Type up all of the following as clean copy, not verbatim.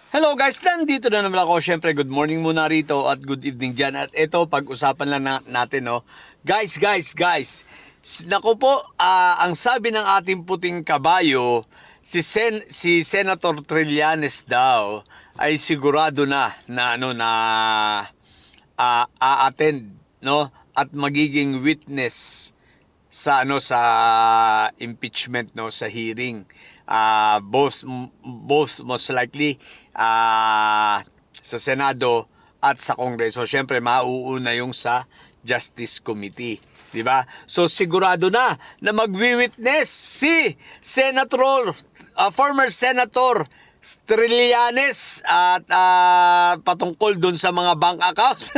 Hello guys, nandito na naman ako. Siyempre, good morning muna rito at good evening dyan. At ito, pag-usapan lang natin, no? Guys. Naku po, ang sabi ng ating puting kabayo, si Senator Trillanes daw ay sigurado na a-attend, no? At magiging witness sa sa impeachment, no, sa hearing. Both most likely sa Senado at sa Kongreso. Siyempre mauuna yung sa Justice Committee, di ba? So sigurado na magwi-witness si former Senator Trillanes at patungkol dun sa mga bank accounts.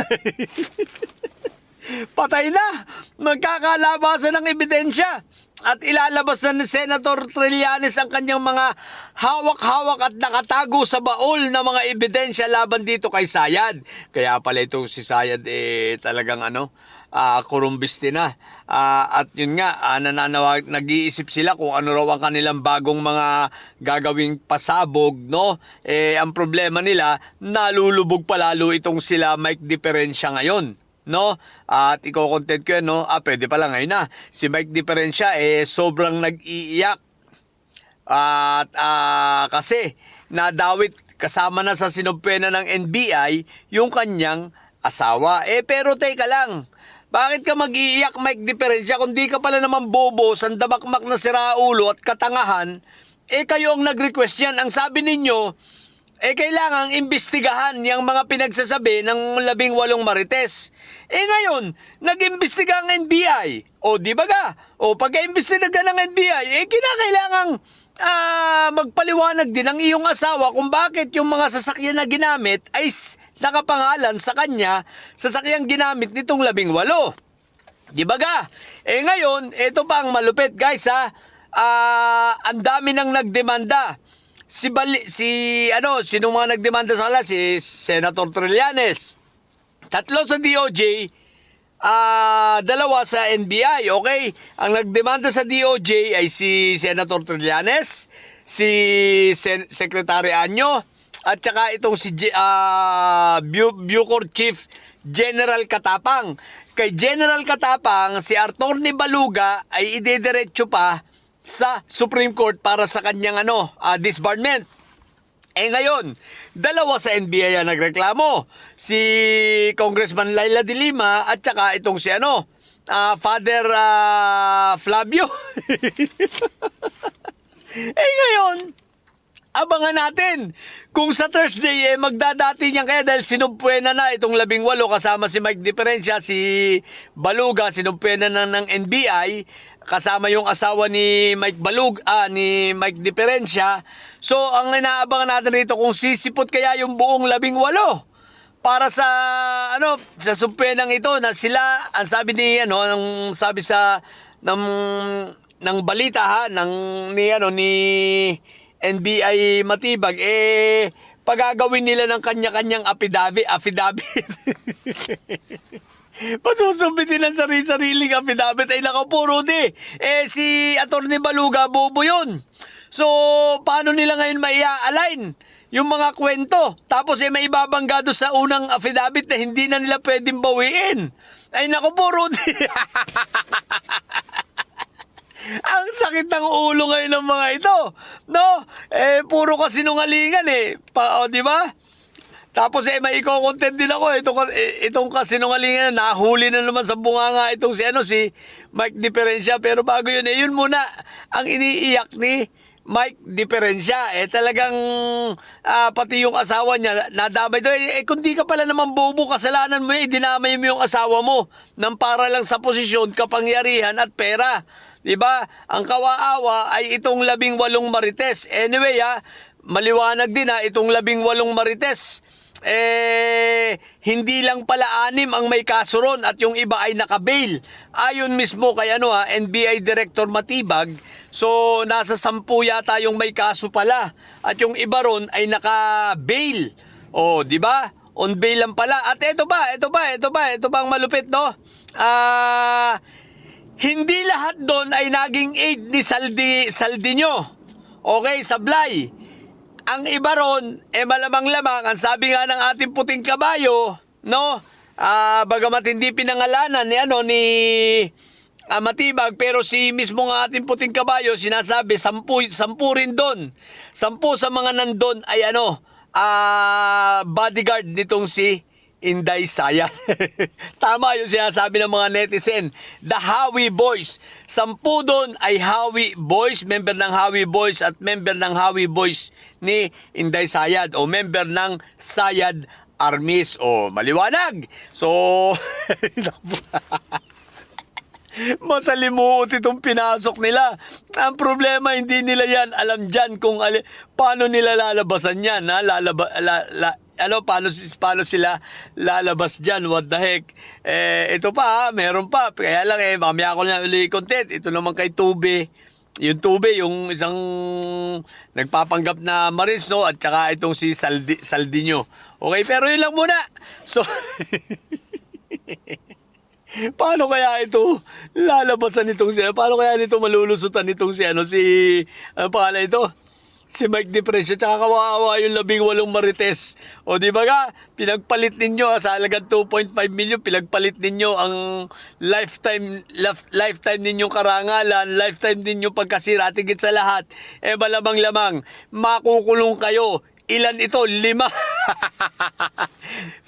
Patay na! Magkakalabasan ng ebidensya. At ilalabas na ni Senator Trillanes ang kanyang mga hawak-hawak at nakatago sa baol na mga ebidensya laban dito kay Sayad. Kaya pala ito si Sayad talagang kurumbiste na. At yun nga, nag-iisip sila kung ano raw ang kanilang bagong mga gagawing pasabog, no? Ang problema nila, nalulubog palalo itong sila Mike Diferencia ngayon, no? At iko-content ko yan, no? Pwede pala ngayon na. Si Mike Diferencia, sobrang nag-iiyak. At kasi, nadawit kasama na sa sinubpena ng NBI yung kanyang asawa. Pero teka lang, bakit ka mag-iiyak, Mike Diferencia, kung di ka pala naman bobo, sandamakmak na siraulo at katangahan, kayo ang nag-request yan. Ang sabi ninyo, kailangang imbestigahan yung mga pinagsasabi ng 18 marites. Ngayon, nag-imbestiga ang NBI. O, di ba ga? O, pag-imbestiga ng NBI, kinakailangang magpaliwanag din ang iyong asawa kung bakit yung mga sasakyan na ginamit ay nakapangalan sa kanya, sasakyang ginamit nitong 18. Di ba ga? Ngayon, ito pa ang malupit, guys, ha? Ang dami nang nagdemanda. Sino mga nagdemanda sa kanila? Si Senator Trillanes. 3 sa DOJ, 2 sa NBI, okay? Ang nagdemanda sa DOJ ay si Senator Trillanes, si Secretary Anyo, at saka itong si Bucor Chief General Katapang. Kay General Katapang, si Atty. Baluga ay idediretso pa sa Supreme Court para sa kanyang disbarment. Ngayon, 2 sa NBI ang nagreklamo. Si Congressman Laila de Lima at saka itong si Father Flavio. Ngayon, abangan natin kung sa Thursday magdadati niyan kaya dahil sinubpwena na itong 18 kasama si Mike Diferencia, si Baluga, sinubpwena na ng NBI kasama yung asawa ni ni Mike Diferencia. So ang inaabangan natin rito kung sisipot kaya yung buong 18 para sa sa subpenang ito na sila, ang sabi ni ang sabi sa ng balita ni NBI Matibag, pagagawin nila ng kanya-kanyang affidavit. Pasusumbitin ng sarili-sariling affidavit ay nakapuro di. Si Atty. Baluga, bobo yun. So, paano nila ngayon maia-align yung mga kwento? Tapos may ibabangga doon sa unang affidavit na hindi na nila pwedeng bawiin. Ay nakapuro di. Ang sakit ng ulo ngayon ng mga ito, no? Puro kasinungalingan di ba? Tapos may i-content din ako itong kasinungalingan na nahuli na naman sa bunganga itong si Mike Diferencia. Pero bago yun, yun muna ang iniiyak ni Mike Diferencia. Talagang pati yung asawa niya nadamay doon. Kung di ka pala naman bobo, kasalanan mo dinamay mo yung asawa mo nang para lang sa posisyon, kapangyarihan at pera. Diba? Ang kawaawa ay itong 18 marites. Anyway, maliwanag din itong 18 marites. Hindi lang pala 6 ang may kaso ron at yung iba ay naka-bail. Ayon mismo kay NBI Director Matibag, so nasa 10 yata yung may kaso pala at yung iba ron ay naka-bail. Di ba? On bail lang pala. At ito ba ang malupit, no? Hindi lahat doon ay naging aid ni Saldinyo. Okay, sablay. ang iba ron, malamang-lamang, ang sabi nga ng ating puting kabayo, no? Bagamat hindi pinangalanan ni Matibag, pero si mismo nga ating puting kabayo, sinasabi, 10 rin doon. 10 sa mga nandun ay bodyguard nitong si Inday Sayad. Tama yung sinasabi ng mga netizen. The Hawi Boys. 10 doon ay Hawi Boys, member ng Hawi Boys at member ng Hawi Boys ni Inday Sayad o member ng Sayad Armies. O, maliwanag. So, masalimuot itong pinasok nila. Ang problema, hindi nila yan alam dyan kung paano nila lalabasan yan. Paano sila lalabas dyan? What the heck? Ito pa, meron pa. Kaya lang mamaya ko na uli content. Ito naman kay Tube. Yung Tube, yung isang nagpapanggap na Mariso at saka itong si Saldinho. Okay, pero yun lang muna. So, paano kaya ito lalabasan itong paano kaya nito malulusutan itong ano pangalan ito? Si Mike Depression, tsaka kawawa yung 18 Marites. O di ba nga, pinagpalit ninyo sa halagang 2.5 million, pinagpalit ninyo ang lifetime ninyong karangalan, lifetime ninyong pagkasira, tigit sa lahat. Malamang-lamang, makukulong kayo. Ilan ito? 5.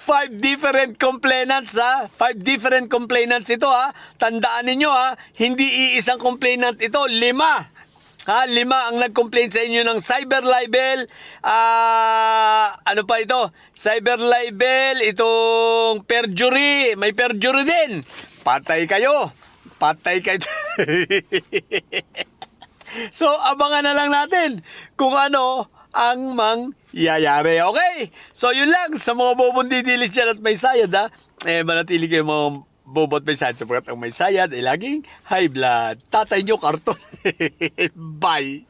5 different complainants 5 different complainants ito Tandaan ninyo hindi iisang complainant ito, 5. 5 ang nag-complain sa inyo ng cyber libel. Ano pa ito? Cyber libel, itong perjury, may perjury din. Patay kayo. So, abangan na lang natin kung ano ang mangyayari. Okay? So, yun lang. Sa mga bobong didilis dyan at may sayad, manatili kayo mga bobo at may sayad sapagkat ang may sayad ay laging high blood. Tatay nyo karton. Bye!